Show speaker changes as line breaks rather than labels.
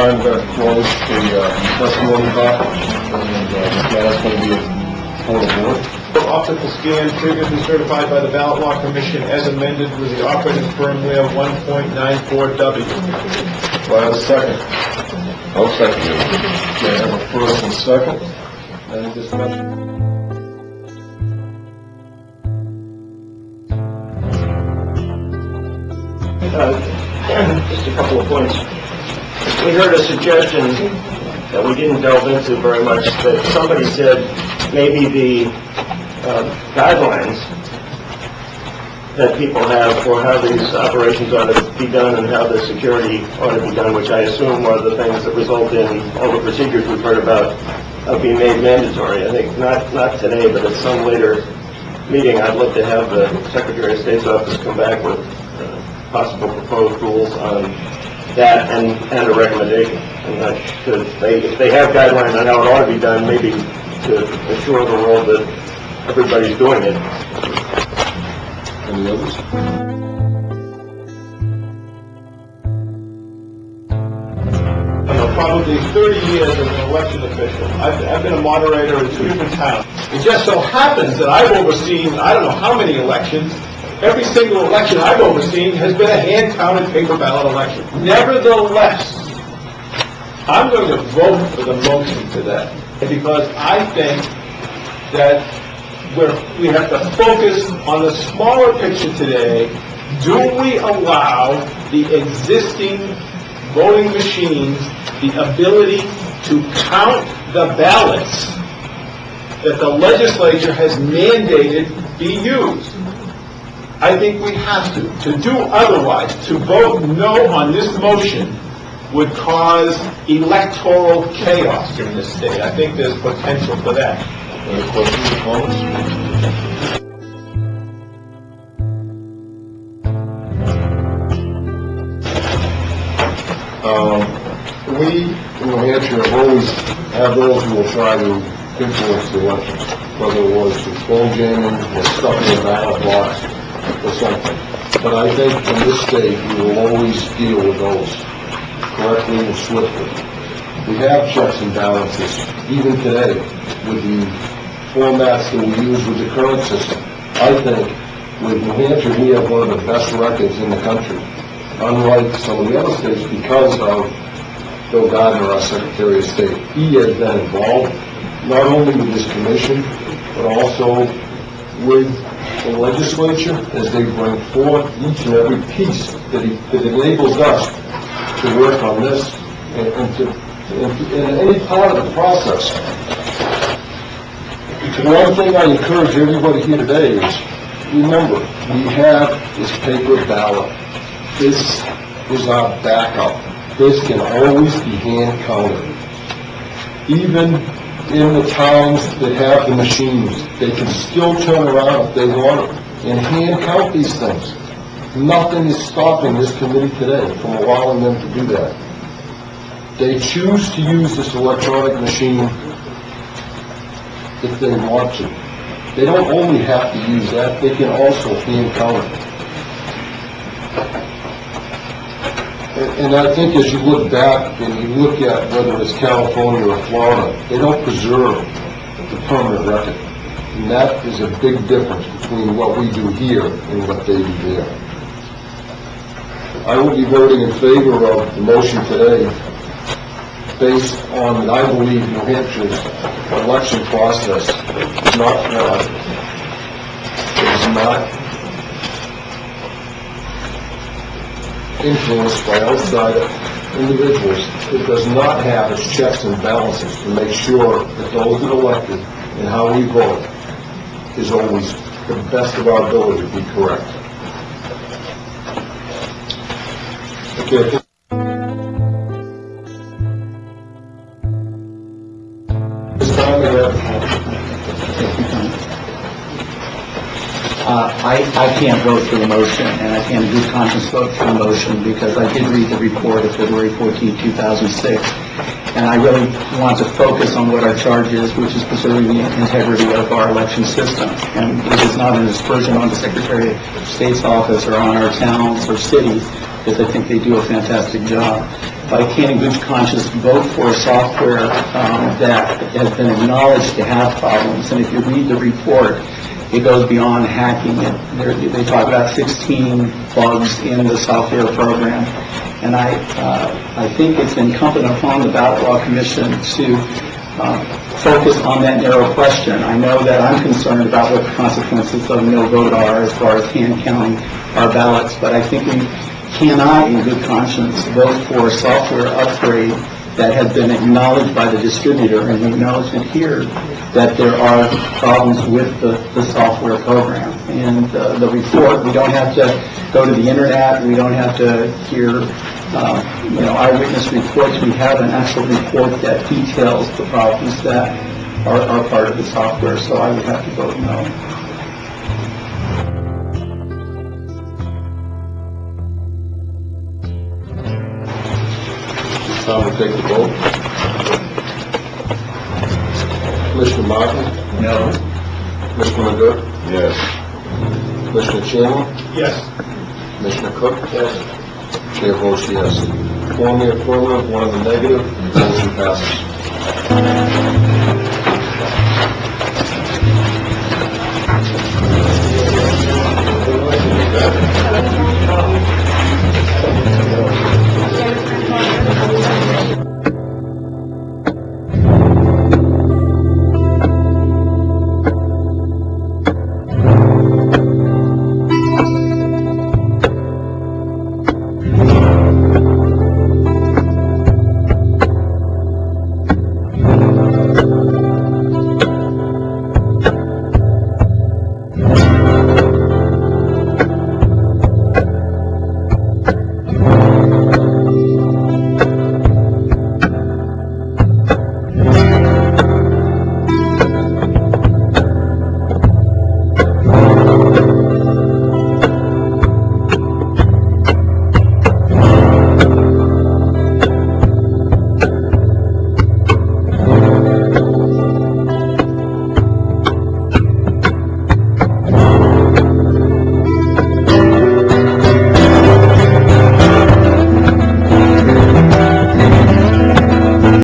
time we're going to close the testimony box, and that's going to be for the board.
Optical scan previously certified by the Ballot Law Commission as amended with the operating firmware 1.94W.
Do I have a second?
I'll second it.
Okay, I have a first and second. Any discussion?
Just a couple of points. We heard a suggestion that we didn't delve into very much, that somebody said maybe the guidelines that people have for how these operations ought to be done and how the security ought to be done, which I assume are the things that result in all the procedures we've heard about being made mandatory. I think not today, but at some later meeting, I'd love to have the Secretary of State's office come back with possible proposed rules on that and a recommendation. And if they have guidelines on how it ought to be done, maybe to assure the world that everybody's doing it.
Any others?
I know, probably 30 years as an election official. I've been a moderator in 2 different towns. It just so happens that I've overseen, I don't know how many elections. Every single election I've overseen has been a hand-counted paper ballot election. Nevertheless, I'm going to vote for the motion today because I think that we have to focus on the smaller picture today. Do we allow the existing voting machines the ability to count the ballots that the legislature has mandated be used? I think we have to. To do otherwise, to vote no on this motion would cause electoral chaos in this state. I think there's potential for that.
Any questions or comments? We in New Hampshire have always had those who will try to influence the election, whether it was with phone jamming or stuffing the ballot box or something. But I think in this state we will always deal with those correctly and swiftly. We have checks and balances, even today, with the formats that we use with the current system. I think with New Hampshire we have one of the best records in the country, unlike some of the other states, because of Bill Gardner, our Secretary of State. He has been involved not only with this commission, but also with the legislature as they bring forth each and every piece that enables us to work on this and in any part of the process. One thing I encourage everybody here today is, remember, we have this paper ballot. This is our backup. This can always be hand counted. Even in the towns that have the machines, they can still turn around if they want it and hand count these things. Nothing is stopping this committee today from allowing them to do that. They choose to use this electronic machine if they want to. They don't only have to use that, they can also hand count it. And I think as you look back and you look at whether it's California or Florida, they don't preserve the permanent record. And that is a big difference between what we do here and what they do there. I will be voting in favor of the motion today based on, I believe, New Hampshire's election process is not flawed. It is not influenced by outside individuals. It does not have its checks and balances to make sure that those that are elected and how we vote is always the best of our ability to be correct. Okay. This time we have
I can't vote for the motion, and I can't in good conscience vote for the motion because I did read the report of February 14, 2006, and I really want to focus on what our charge is, which is preserving the integrity of our election system. And it is not an aspersion on the Secretary of State's office or on our towns or cities, because I think they do a fantastic job. But I can't in good conscience vote for a software that has been acknowledged to have problems. And if you read the report, it goes beyond hacking it. They talk about 16 bugs in the software program. And I think it's incumbent upon the Ballot Law Commission to focus on that narrow question. I know that I'm concerned about what the consequences of no vote are as far as hand counting our ballots, but I think we cannot in good conscience vote for a software upgrade that has been acknowledged by the distributor, and the acknowledgement here that there are problems with the software program. And the report, we don't have to go to the internet, we don't have to hear eyewitness reports. We have an actual report that details the problems that are part of the software, so I would have to vote no.
Time to take the vote. Commissioner Martin?
No.
Commissioner McGurk?
Yes.
Commissioner Chandler?
Yes.
Commissioner Cook? Yes. Chair votes yes. 4 in the affirmative, 1 in the negative, motion passes.